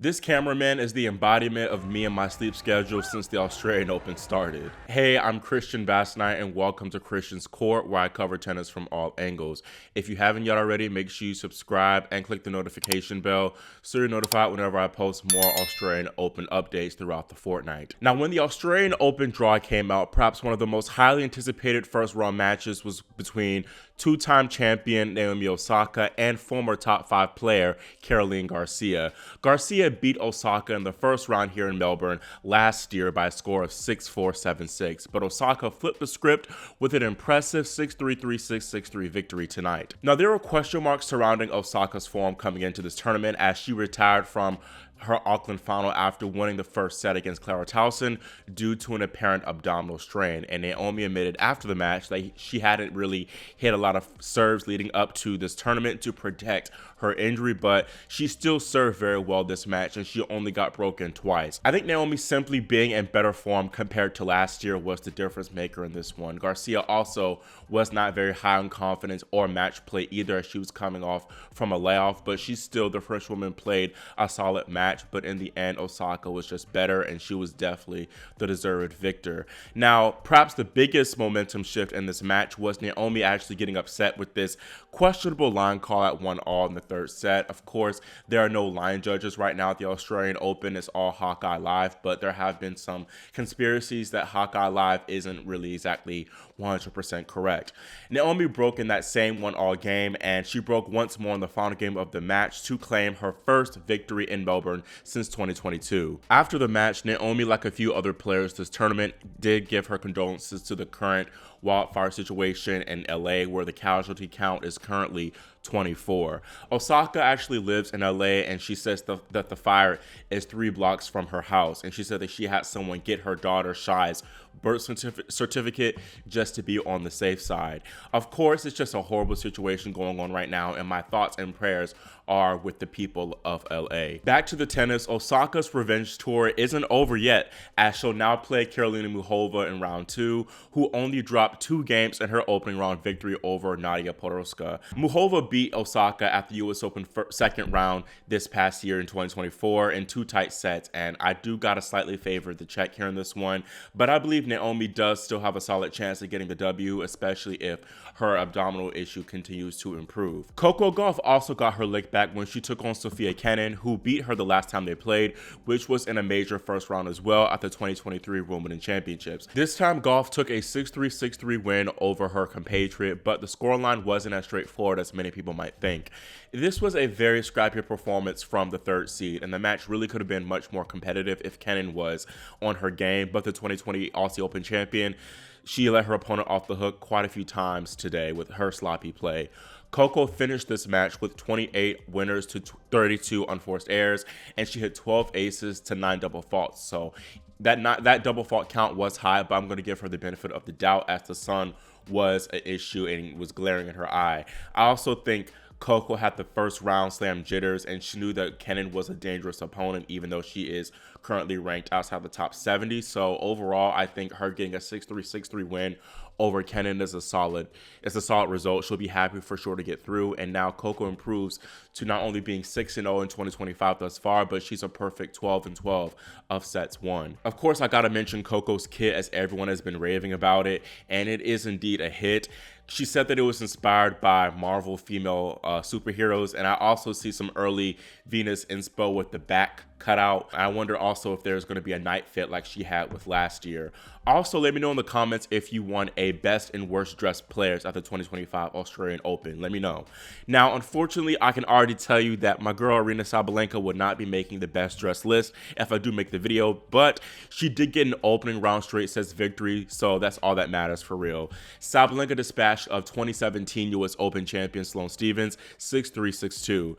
This cameraman is the embodiment of me and my sleep schedule since the Australian Open started. Hey, I'm Christian Basnight and welcome to Christian's Court, where I cover tennis from all angles. If you haven't yet already, make sure you subscribe and click the notification bell so you're notified whenever I post more Australian Open updates throughout the fortnight. Now, when the Australian Open draw came out, perhaps one of the most highly anticipated first round matches was between two-time champion Naomi Osaka and former top 5 player Caroline Garcia. Garcia beat Osaka in the first round here in Melbourne last year by a score of 6-4, 7-6, but Osaka flipped the script with an impressive 6-3, 3-6, 6-3 victory tonight. Now, there were question marks surrounding Osaka's form coming into this tournament as she retired from her Auckland final after winning the first set against Clara Towson due to an apparent abdominal strain. And Naomi admitted after the match that she hadn't really hit a lot of serves leading up to this tournament to protect her injury, but she still served very well this match and she only got broken twice. I think Naomi simply being in better form compared to last year was the difference maker in this one. Garcia also was not very high on confidence or match play either as she was coming off from a layoff, but the French woman played a solid match, but in the end Osaka was just better and she was definitely the deserved victor. Now, perhaps the biggest momentum shift in this match was Naomi actually getting upset with this questionable line call at 1-all in the third set. Of course, there are no line judges right now at the Australian Open. It's all Hawkeye Live, but there have been some conspiracies that Hawkeye Live isn't really exactly 100% correct. Naomi broke in that same 1-all game, and she broke once more in the final game of the match to claim her first victory in Melbourne since 2022. After the match, Naomi, like a few other players this tournament, did give her condolences to the current wildfire situation in LA, where the casualty count is currently 24. Osaka actually lives in LA, and she says that the fire is 3 blocks from her house, and she said that she had someone get her daughter Shai's birth certificate just to be on the safe side. Of course, it's just a horrible situation going on right now, and my thoughts and prayers are with the people of LA. Back to the tennis, Osaka's revenge tour isn't over yet, as she'll now play Karolina Muchova in round 2, who only dropped 2 games in her opening round victory over Nadia Podoroska. Muchova beat Osaka at the US Open second round this past year in 2024 in 2 tight sets, and I do gotta slightly favor the Czech here in this one, but I believe Naomi does still have a solid chance of getting the W, especially if her abdominal issue continues to improve. Coco Gauff also got her lick back when she took on Sofia Kenin, who beat her the last time they played, which was in a major first round as well at the 2023 Wimbledon Championships. This time, Gauff took a 6-3, 6-3 win over her compatriot, but the scoreline wasn't as straightforward as many people might think. This was a very scrappy performance from the third seed, and the match really could have been much more competitive if Kenin was on her game, but the 2020 Aussie Open champion, she let her opponent off the hook quite a few times today with her sloppy play. Coco finished this match with 28 winners to 32 unforced errors, and she hit 12 aces to 9 double faults. So that double fault count was high, but I'm going to give her the benefit of the doubt as the sun was an issue and was glaring in her eye. I also think Coco had the first round slam jitters, and she knew that Kenin was a dangerous opponent, even though she is currently ranked outside the top 70. So overall, I think her getting a 6-3, 6-3 win over Kenin is a solid result. She'll be happy for sure to get through, and now Coco improves to not only being 6-0 in 2025 thus far, but she's a perfect 12-12 of sets won. Of course, I gotta mention Coco's kit, as everyone has been raving about it, and it is indeed a hit. She said that it was inspired by Marvel female superheroes, and I also see some early Venus inspo with the back cutout. I wonder also if there's going to be a night fit like she had with last year. Also, let me know in the comments if you won a best and worst dressed players at the 2025 Australian Open. Let me know. Now, unfortunately, I can already tell you that my girl Aryna Sabalenka would not be making the best dressed list if I do make the video, but she did get an opening round straight sets victory, so that's all that matters for real. Sabalenka dispatched of 2017 US Open champion Sloane Stephens 6-3, 6-2.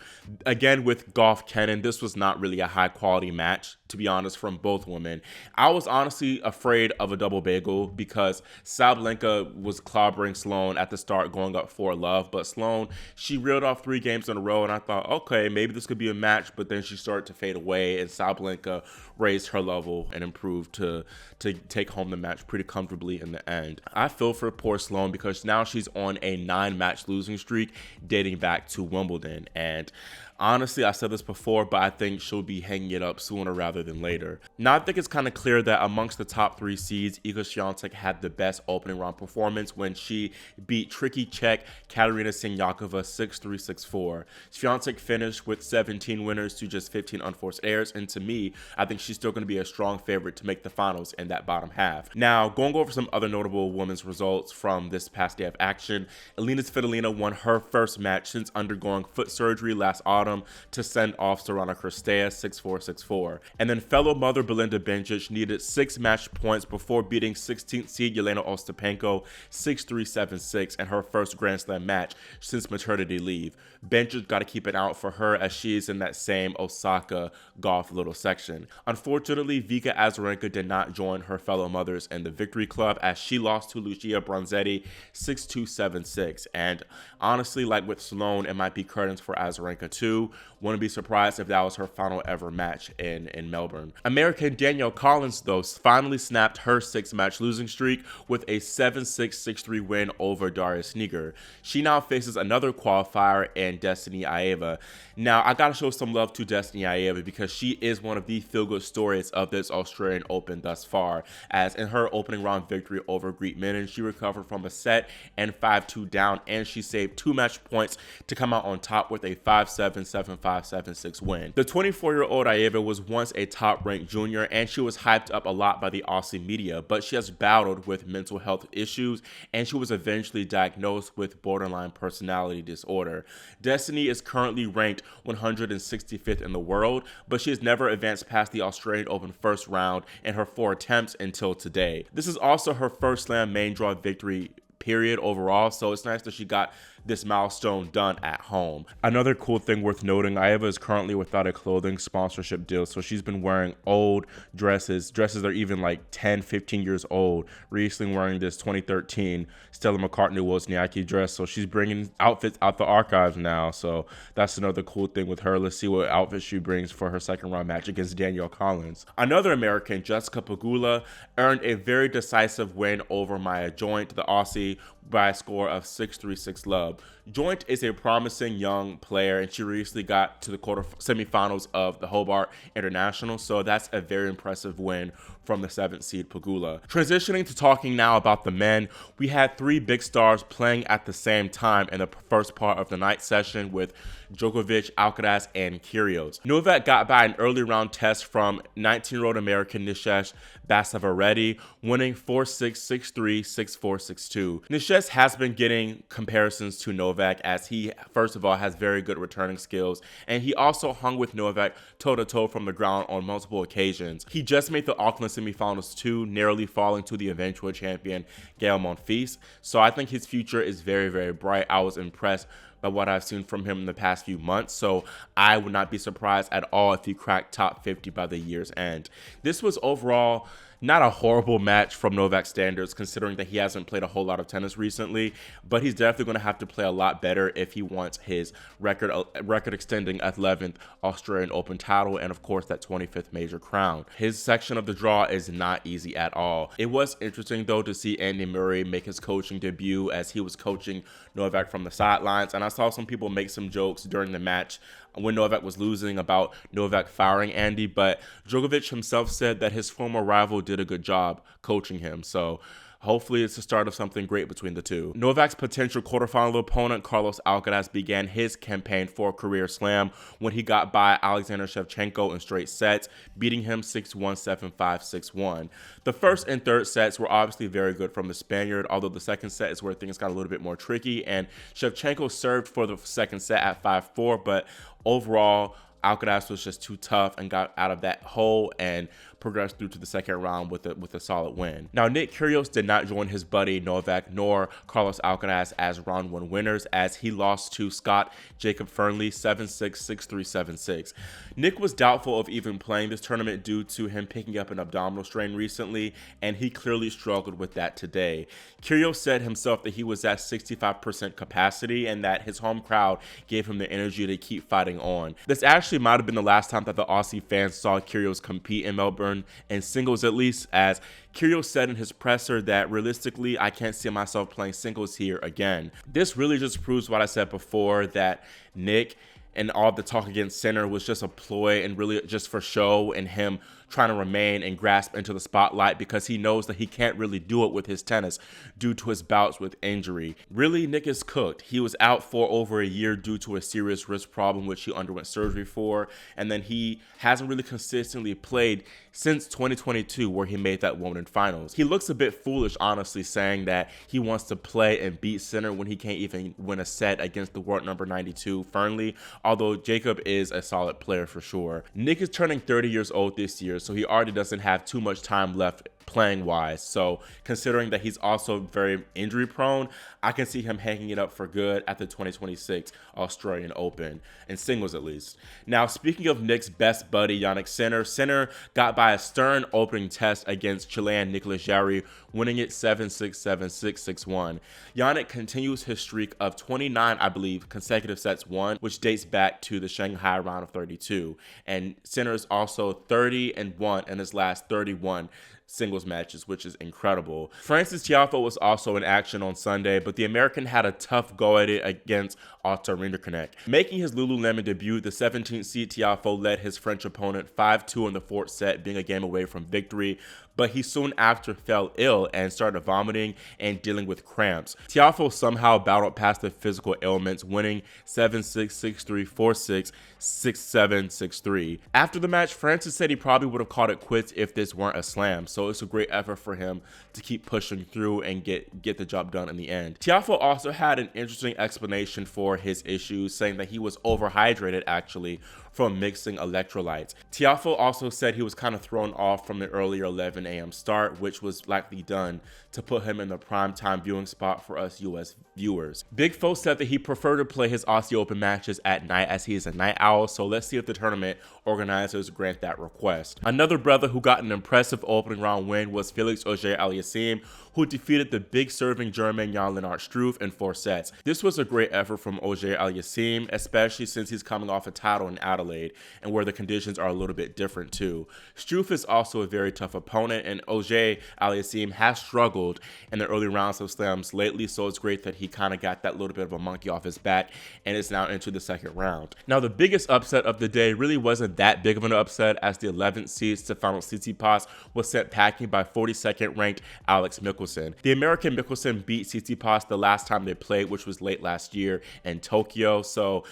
Again, with Gauff Kenin, this was not really a high quality match, to be honest, from both women. I was honestly afraid of a double bagel because Sabalenka was clobbering Sloane at the start, going up 4-love, but Sloane, she reeled off 3 games in a row, and I thought, okay, maybe this could be a match, but then she started to fade away, and Sabalenka raised her level and improved to take home the match pretty comfortably in the end. I feel for poor Sloane because now she's on a 9-match losing streak dating back to Wimbledon, and Honestly, I said this before, but I think she'll be hanging it up sooner rather than later. Now, I think it's kind of clear that amongst the top 3 seeds, Iga Swiatek had the best opening round performance when she beat tricky Czech Katerina Siniakova 6-3, 6-4. Swiatek finished with 17 winners to just 15 unforced errors, and to me, I think she's still going to be a strong favorite to make the finals in that bottom half. Now, going over some other notable women's results from this past day of action, Aryna Sabalenka won her first match since undergoing foot surgery last autumn to send off Sorana Cirstea 6-4, 6-4. And then fellow mother Belinda Bencic needed 6 match points before beating 16th seed Jelena Ostapenko 6-3, 7-6 in her first Grand Slam match since maternity leave. Bencic got to keep it out for her as she is in that same Osaka Gauff little section. Unfortunately, Vika Azarenka did not join her fellow mothers in the victory club as she lost to Lucia Bronzetti 6-2, 7-6. And honestly, like with Sloane, it might be curtains for Azarenka too. Wouldn't be surprised if that was her final ever match in Melbourne. American Danielle Collins, though, finally snapped her 6-match losing streak with a 7-6, 6-3 win over Daria Sneaker. She now faces another qualifier in Destiny Aeva. Now, I gotta show some love to Destiny Aeva because she is one of the feel-good stories of this Australian Open thus far, as in her opening round victory over Greet Minin, she recovered from a set and 5-2 down, and she saved 2 match points to come out on top with a 5-7, 7-5, 7-6 win. The 24-year-old Aeva was once a top-ranked junior, and she was hyped up a lot by the Aussie media, but she has battled with mental health issues, and she was eventually diagnosed with borderline personality disorder. Destiny is currently ranked 165th in the world, but she has never advanced past the Australian Open first round in her 4 attempts until today. This is also her first slam main draw victory period overall, so it's nice that she got this milestone done at home. Another cool thing worth noting, Aeva is currently without a clothing sponsorship deal, so she's been wearing old dresses that are even like 10, 15 years old. Recently wearing this 2013 Stella McCartney Wozniacki dress, so she's bringing outfits out the archives now, so that's another cool thing with her. Let's see what outfit she brings for her second round match against Danielle Collins. Another American, Jessica Pegula, earned a very decisive win over Maya Joint, the Aussie, by a score of 6-3, 6-love. Joint is a promising young player, and she recently got to the semifinals of the Hobart International, so that's a very impressive win from the 7th seed Pegula. Transitioning to talking now about the men, we had 3 big stars playing at the same time in the first part of the night session with Djokovic, Alcaraz, and Kyrgios. Novak got by an early round test from 19-year-old American Nishesh Basavaredi, winning 4-6, 6-3, 6-4, 6-2. Nishesh has been getting comparisons to Novak as he, first of all, has very good returning skills, and he also hung with Novak toe-to-toe from the ground on multiple occasions. He just made the Auckland semifinals too, narrowly falling to the eventual champion Gael Monfils, so I think his future is very, very bright. I was impressed by what I've seen from him in the past few months, so I would not be surprised at all if he cracked top 50 by the year's end. This was overall not a horrible match from Novak standards, considering that he hasn't played a whole lot of tennis recently, but he's definitely going to have to play a lot better if he wants his record-extending 11th Australian Open title and, of course, that 25th major crown. His section of the draw is not easy at all. It was interesting, though, to see Andy Murray make his coaching debut as he was coaching Novak from the sidelines, and I saw some people make some jokes during the match when Novak was losing about Novak firing Andy, but Djokovic himself said that his former rival did a good job coaching him, so hopefully it's the start of something great between the two. Novak's potential quarterfinal opponent, Carlos Alcaraz, began his campaign for a career slam when he got by Alexander Shevchenko in straight sets, beating him 6-1, 7-5, 6-1. The first and third sets were obviously very good from the Spaniard, although the second set is where things got a little bit more tricky, and Shevchenko served for the second set at 5-4, but overall, Alcaraz was just too tough and got out of that hole and progressed through to the second round with a solid win. Now, Nick Kyrgios did not join his buddy Novak nor Carlos Alcaraz as round 1 winners, as he lost to Scot Jacob Fearnley 7-6, 6-3, 7-6. Nick was doubtful of even playing this tournament due to him picking up an abdominal strain recently, and he clearly struggled with that today. Kyrgios said himself that he was at 65% capacity and that his home crowd gave him the energy to keep fighting on. This actually might have been the last time that the Aussie fans saw Kyrgios compete in Melbourne, in singles at least, as Kyrgios said in his presser that realistically, I can't see myself playing singles here again. This really just proves what I said before, that Nick and all the talk against Sinner was just a ploy and really just for show, and him trying to remain and grasp into the spotlight because he knows that he can't really do it with his tennis due to his bouts with injury. Really, Nick is cooked. He was out for over a year due to a serious wrist problem, which he underwent surgery for, and then he hasn't really consistently played since 2022, where he made that Wimbledon finals. He looks a bit foolish, honestly, saying that he wants to play and beat Sinner when he can't even win a set against the world number 92 Fearnley, although Jacob is a solid player for sure. Nick is turning 30 years old this year, so he already doesn't have too much time left playing wise. So considering that he's also very injury prone, I can see him hanging it up for good at the 2026 Australian Open, in singles at least. Now, speaking of Nick's best buddy, Jannik Sinner, Sinner got by a stern opening test against Chilean Nicolas Jarry, winning it 7-6, 7-6, 6-1. Jannik continues his streak of 29, I believe, consecutive sets won, which dates back to the Shanghai round of 32. And Sinner is also 30-1 in his last 31 singles matches, which is incredible. Frances Tiafoe was also in action on Sunday, but the American had a tough go at it against Otto Rinderknecht. Making his Lululemon debut, the 17th seed Tiafoe led his French opponent 5-2 in the fourth set, being a game away from victory, but he soon after fell ill and started vomiting and dealing with cramps. Tiafoe somehow battled past the physical ailments, winning 7-6, 6-3, 4-6, 6-7, 6-3. After the match, Francis said he probably would have called it quits if this weren't a slam, so it's a great effort for him to keep pushing through and get the job done in the end. Tiafoe also had an interesting explanation for his issues, saying that he was overhydrated actually from mixing electrolytes. Tiafoe also said he was kind of thrown off from the earlier 11 a.m. start, which was likely done to put him in the primetime viewing spot for us US viewers. Big Fo said that he preferred to play his Aussie Open matches at night as he is a night owl, so let's see if the tournament organizers grant that request. Another brother who got an impressive opening round win was Felix Auger-Aliassime, who defeated the big serving German Jan-Lennart Struff in 4 sets. This was a great effort from Auger-Aliassime, especially since he's coming off a title in Adelaide, and where the conditions are a little bit different too. Struff is also a very tough opponent, and Auger-Aliassime has struggled in the early rounds of slams lately, so it's great that he kind of got that little bit of a monkey off his back and is now into the second round. Now, the biggest upset of the day really wasn't that big of an upset, as the 11th seed Stefanos Tsitsipas was sent packing by 42nd ranked Alex Michelson. The American Michelson beat Tsitsipas the last time they played, which was late last year in Tokyo, so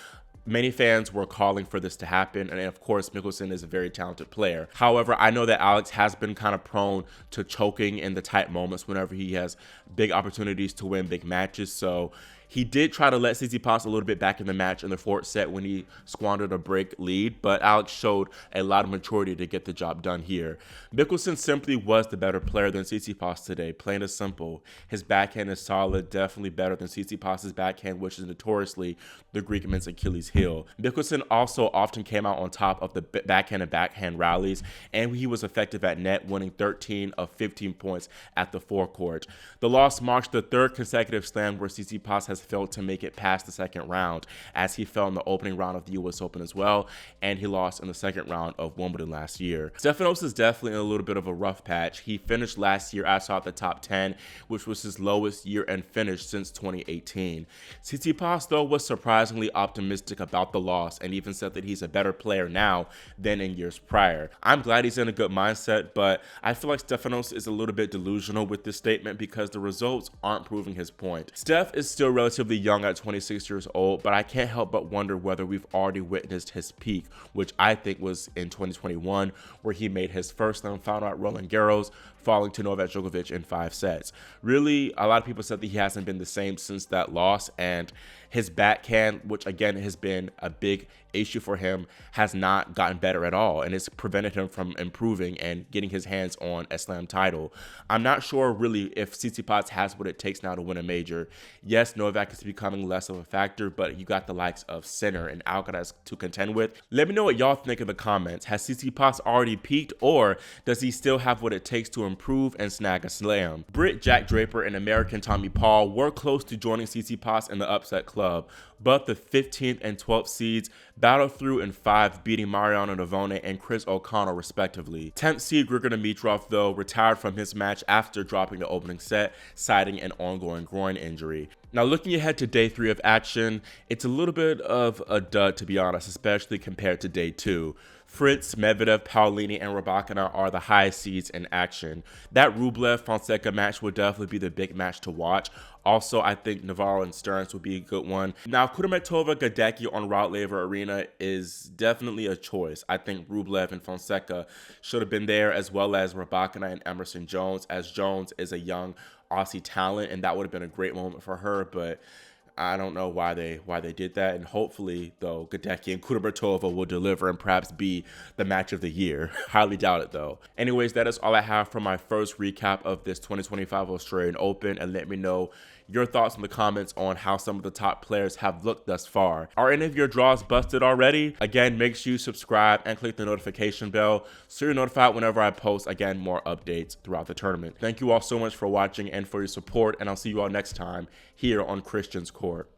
many fans were calling for this to happen, and of course Michelson is a very talented player. However, I know that Alex has been kind of prone to choking in the tight moments whenever he has big opportunities to win big matches, so he did try to let Tsitsipas a little bit back in the match in the fourth set when he squandered a break lead, but Alex showed a lot of maturity to get the job done here. Michelson simply was the better player than Tsitsipas today, plain and simple. His backhand is solid, definitely better than Tsitsipas's backhand, which is notoriously the Greekman's Achilles heel. Michelson also often came out on top of the backhand rallies, and he was effective at net, winning 13 of 15 points at the forecourt. The loss marks the third consecutive slam where Tsitsipas has failed to make it past the second round, as he fell in the opening round of the US Open as well, and he lost in the second round of Wimbledon last year. Stefanos is definitely in a little bit of a rough patch. He finished last year outside the top 10, which was his lowest year-end finish since 2018. Tsitsipas, though, was surprisingly optimistic about the loss and even said that he's a better player now than in years prior. I'm glad he's in a good mindset, but I feel like Stefanos is a little bit delusional with this statement because the results aren't proving his point. Steph is still relatively young at 26 years old, but I can't help but wonder whether we've already witnessed his peak, which I think was in 2021, where he made his first slam final at Roland Garros, falling to Novak Djokovic in 5 sets. Really, a lot of people said that he hasn't been the same since that loss, and his backhand, which again has been a big issue for him, has not gotten better at all, and it's prevented him from improving and getting his hands on a slam title. I'm not sure really if Tsitsipas has what it takes now to win a major. Yes, Novak is becoming less of a factor, but you got the likes of Sinner and Alcaraz to contend with. Let me know what y'all think in the comments. Has Tsitsipas already peaked, or does he still have what it takes to improve and snag a slam? Brit Jack Draper and American Tommy Paul were close to joining Tsitsipas in the upset club, but the 15th and 12th seeds battled through in 5, beating Mariano Navone and Chris O'Connell respectively. 10th seed Grigor Dimitrov, though, retired from his match after dropping the opening set, citing an ongoing groin injury. Now, looking ahead to day 3 of action, it's a little bit of a dud, to be honest, especially compared to day 2. Fritz, Medvedev, Paolini, and Rybakina are the highest seeds in action. That Rublev-Fonseca match will definitely be the big match to watch. Also, I think Navarro and Stearns would be a good one. Now, Kudermetova-Gadecki on Rod Laver Arena is definitely a choice. I think Rublev and Fonseca should have been there, as well as Rybakina and Emerson Jones, as Jones is a young Aussie talent, and that would have been a great moment for her, but I don't know why they did that. And hopefully, though, Gadecki and Kudermetova will deliver and perhaps be the match of the year. Highly doubt it, though. Anyways, that is all I have for my first recap of this 2025 Australian Open, and let me know your thoughts in the comments on how some of the top players have looked thus far. Are any of your draws busted already? Again, make sure you subscribe and click the notification bell so you're notified whenever I post, again, more updates throughout the tournament. Thank you all so much for watching and for your support, and I'll see you all next time here on Christian's Court.